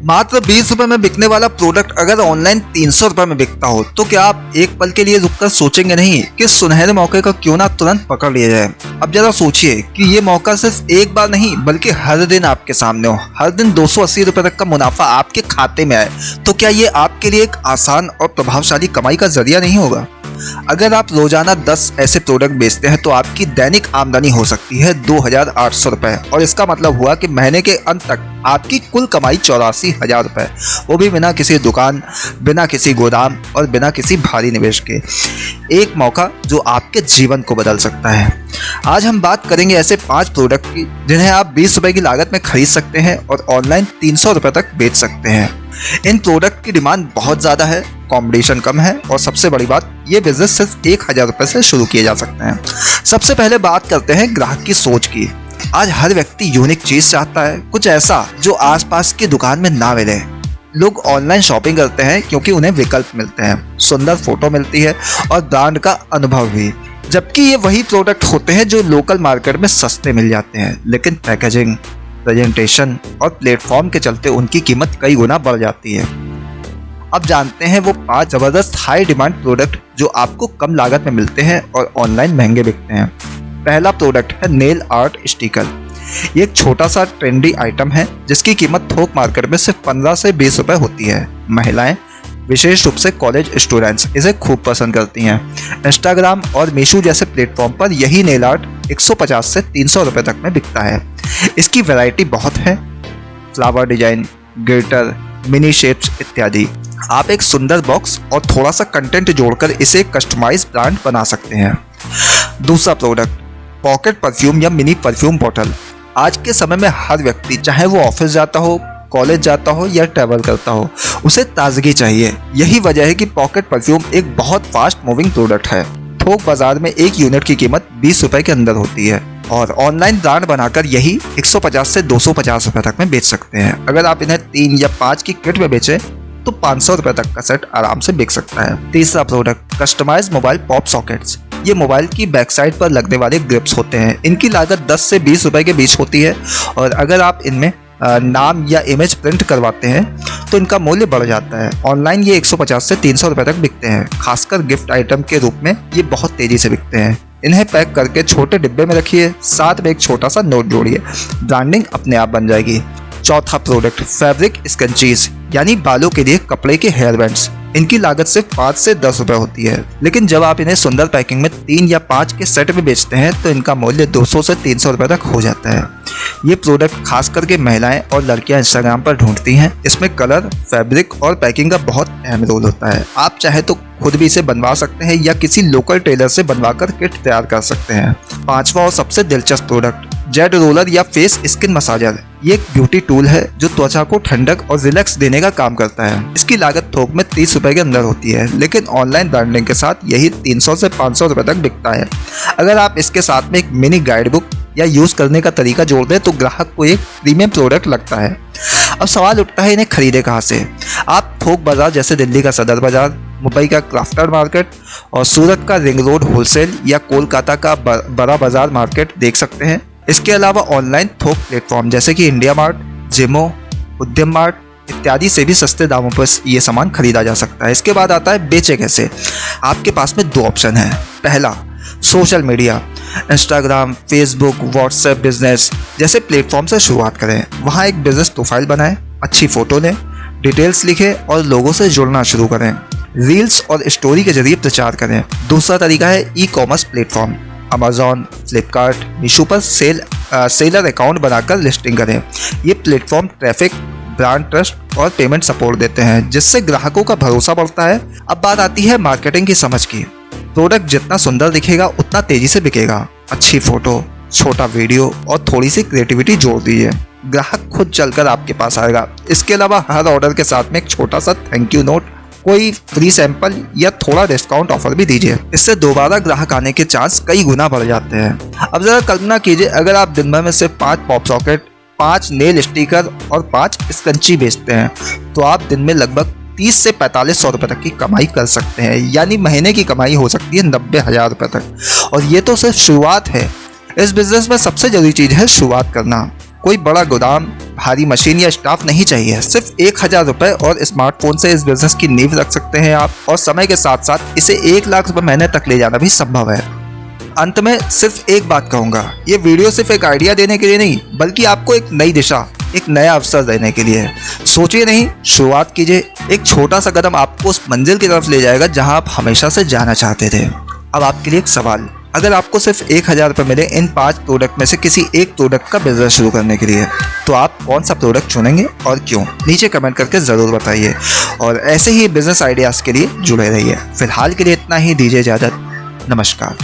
मात्र 20 रुपए में बिकने वाला प्रोडक्ट अगर ऑनलाइन 300 रुपए में बिकता हो तो क्या आप एक पल के लिए रुककर सोचेंगे नहीं कि सुनहरे मौके को क्यों ना तुरंत पकड़ लिया जाए। अब जरा सोचिए कि ये मौका सिर्फ एक बार नहीं बल्कि हर दिन आपके सामने हो, हर दिन 280 रुपए तक का मुनाफा आपके खाते में आए, तो क्या ये आपके लिए एक आसान और प्रभावशाली कमाई का जरिया नहीं होगा। अगर आप रोजाना 10 ऐसे प्रोडक्ट बेचते हैं तो आपकी दैनिक आमदनी हो सकती है 2800 रुपए, और इसका मतलब हुआ कि महीने के अंत तक आपकी कुल कमाई 84,000 रुपए, वो भी बिना किसी दुकान, बिना किसी गोदाम और बिना किसी भारी निवेश के। एक मौका जो आपके जीवन को बदल सकता है। आज हम बात करेंगे ऐसे 5 प्रोडक्ट की जिन्हें आप 20 रुपए की लागत में खरीद सकते हैं और ऑनलाइन 300 रुपए तक बेच सकते हैं। इन प्रोडक्ट की डिमांड बहुत ज़्यादा है, कंपटीशन कम है और सबसे बड़ी बात, ये बिजनेस सिर्फ 1000 रुपए से शुरू किए जा सकते हैं। सबसे पहले बात करते हैं ग्राहक की सोच की। आज हर व्यक्ति यूनिक चीज चाहता है, कुछ ऐसा जो आसपास की दुकान में ना मिले। लोग ऑनलाइन शॉपिंग करते हैं क्योंकि उन्हें विकल्प मिलते हैं, सुंदर फोटो मिलती है और ब्रांड का अनुभव भी, जबकि ये वही प्रोडक्ट होते हैं जो लोकल मार्केट में सस्ते मिल जाते हैं, लेकिन पैकेजिंग, प्रेजेंटेशन और प्लेटफॉर्म के चलते उनकी कीमत कई गुना बढ़ जाती है। अब जानते हैं वो 5 जबरदस्त हाई डिमांड प्रोडक्ट जो आपको कम लागत में मिलते हैं और ऑनलाइन महंगे बिकते हैं। पहला प्रोडक्ट है नेल आर्ट स्टिकर। ये एक छोटा सा ट्रेंडी आइटम है जिसकी कीमत थोक मार्केट में सिर्फ 15 से 20 रुपए होती है। महिलाएं, विशेष रूप से कॉलेज स्टूडेंट्स, इसे खूब पसंद करती हैं। इंस्टाग्राम और मीशो जैसे प्लेटफॉर्म पर यही नेल आर्ट 150 से 300 रुपए तक में बिकता है। इसकी वैरायटी बहुत है, flower design, glitter, mini shapes इत्यादि। आप एक सुंदर बॉक्स और थोड़ा सा कंटेंट जोड़कर इसे कस्टमाइज ब्रांड बना सकते हैं। दूसरा प्रोडक्ट, पॉकेट परफ्यूम या मिनी परफ्यूम बॉटल। आज के समय में हर व्यक्ति, चाहे वो ऑफिस जाता हो, कॉलेज जाता हो या ट्रैवल करता हो, उसे ताजगी चाहिए। यही वजह है कि पॉकेट परफ्यूम एक बहुत फास्ट मूविंग प्रोडक्ट है। थोक बाजार में एक यूनिट की कीमत 20 रुपए के अंदर होती है और ऑनलाइन ब्रांड बनाकर यही 150 से 250 रुपए तक में बेच सकते हैं। अगर आप इन्हें 3 या 5 की किट में बेचें तो 500 रुपए तक का सेट आराम से बिक सकता है। तीसरा product, customised mobile pop sockets. ये मोबाइल की बैक साइड पर लगने वाले ग्रिप्स होते हैं। इनकी लागत 10 से 20 रुपए के बीच होती है और अगर आप इनमें नाम या इमेज प्रिंट करवाते हैं तो इनका मूल्य बढ़ जाता है। ऑनलाइन ये 150 से 300 रुपए तक बिकते हैं। खासकर गिफ्ट आइटम के रूप में ये बहुत तेजी से बिकते हैं। इन्हें पैक करके छोटे डिब्बे में रखिए, साथ में एक छोटा सा नोट जोड़िए, ब्रांडिंग अपने आप बन जाएगी। चौथा प्रोडक्ट, फैब्रिक स्कंचीज, यानी बालों के लिए कपड़े के हेयर बैंड्स। इनकी लागत सिर्फ 5 से 10 रुपए होती है, लेकिन जब आप इन्हें सुंदर पैकिंग में 3 या 5 के सेट में बेचते हैं तो इनका मूल्य 200 से 300 रुपए तक हो जाता है। ये प्रोडक्ट खास करके महिलाएं और लड़कियां इंस्टाग्राम पर ढूंढती हैं। इसमें कलर, फैब्रिक और पैकिंग का बहुत अहम रोल होता है। आप चाहे तो खुद भी इसे बनवा सकते हैं या किसी लोकल टेलर से बनवाकर किट तैयार कर सकते हैं। पांचवा और सबसे दिलचस्प प्रोडक्ट, जेड रोलर या फेस स्किन मसाजर। ये एक ब्यूटी टूल है जो त्वचा को ठंडक और रिलैक्स देने का काम करता है। इसकी लागत थोक में 30 रुपए के अंदर होती है, लेकिन ऑनलाइन ब्रांडिंग के साथ यही 300 से 500 रुपए तक बिकता है। अगर आप इसके साथ में एक मिनी गाइड बुक या यूज करने का तरीका जोड़ दें तो ग्राहक को एक प्रीमियम प्रोडक्ट लगता है। अब सवाल उठता है, इन्हें खरीदे कहाँ से। आप थोक बाजार जैसे दिल्ली का सदर बाजार, मुंबई का क्राफ्टर मार्केट और सूरत का रिंग रोड होलसेल या कोलकाता का बड़ा बाजार मार्केट देख सकते हैं। इसके अलावा ऑनलाइन थोक प्लेटफॉर्म जैसे कि इंडिया मार्ट, जिमो, उद्यम मार्ट इत्यादि से भी सस्ते दामों पर ये सामान खरीदा जा सकता है। इसके बाद आता है बेचे कैसे। आपके पास में 2 ऑप्शन है। पहला, social media, Instagram, Facebook, WhatsApp business जैसे प्लेटफॉर्म से शुरुआत करें। वहाँ एक बिजनेस प्रोफाइल बनाएं, अच्छी फोटो लें, डिटेल्स लिखें और लोगों से जुड़ना शुरू करें। रील्स और स्टोरी के जरिए प्रचार करें। दूसरा तरीका है e commerce platform, Amazon, Flipkart, Meesho पर सेलर अकाउंट बनाकर लिस्टिंग करें। ये प्लेटफॉर्म ट्रैफिक, ब्रांड ट्रस्ट और पेमेंट सपोर्ट देते हैं, जिससे ग्राहकों का भरोसा बढ़ता है। अब बात आती है मार्केटिंग की समझ की। प्रोडक्ट जितना सुंदर दिखेगा उतना तेजी से बिकेगा। अच्छी फोटो, छोटा वीडियो और थोड़ी सी क्रिएटिविटी जोड़ दीजिए, ग्राहक खुद चलकर आपके पास आएगा। इसके अलावा हर ऑर्डर के साथ में एक छोटा सा थैंक यू नोट, कोई फ्री सैंपल या थोड़ा डिस्काउंट ऑफर भी दीजिए। इससे दोबारा ग्राहक आने के चांस कई गुना बढ़ जाते हैं। अब जरा कल्पना कीजिए, अगर आप दिन भर में सिर्फ 5 पॉप सॉकेट, 5 नेल स्टिकर और 5 स्कंची बेचते हैं तो आप दिन में लगभग 30 से 4500 रुपए तक की कमाई कर सकते हैं। यानी महीने की कमाई हो सकती है 90,000 रुपए तक। और ये तो सिर्फ शुरुआत है। इस बिजनेस में सबसे जरूरी चीज है शुरुआत करना। कोई बड़ा गोदाम, भारी मशीन या स्टाफ नहीं चाहिए। सिर्फ 1000 रुपए और स्मार्टफोन से इस बिजनेस की नींव रख सकते हैं आप, और समय के साथ साथ इसे 1 लाख रुपए महीने तक ले जाना भी संभव है। अंत में सिर्फ एक बात कहूंगा, ये वीडियो सिर्फ एक आइडिया देने के लिए नहीं, बल्कि आपको एक नई दिशा, एक नया अवसर देने के लिए है। सोचिए नहीं, शुरुआत कीजिए। एक छोटा सा कदम आपको उस मंजिल की तरफ ले जाएगा जहां आप हमेशा से जाना चाहते थे। अब आपके लिए एक सवाल, अगर आपको सिर्फ 1000 रुपये मिले इन 5 प्रोडक्ट में से किसी एक प्रोडक्ट का बिजनेस शुरू करने के लिए, तो आप कौन सा प्रोडक्ट चुनेंगे और क्यों? नीचे कमेंट करके ज़रूर बताइए। और ऐसे ही बिजनेस आइडियाज़ के लिए जुड़े रहिए। फिलहाल के लिए इतना ही, दीजिए इजाज़त। नमस्कार।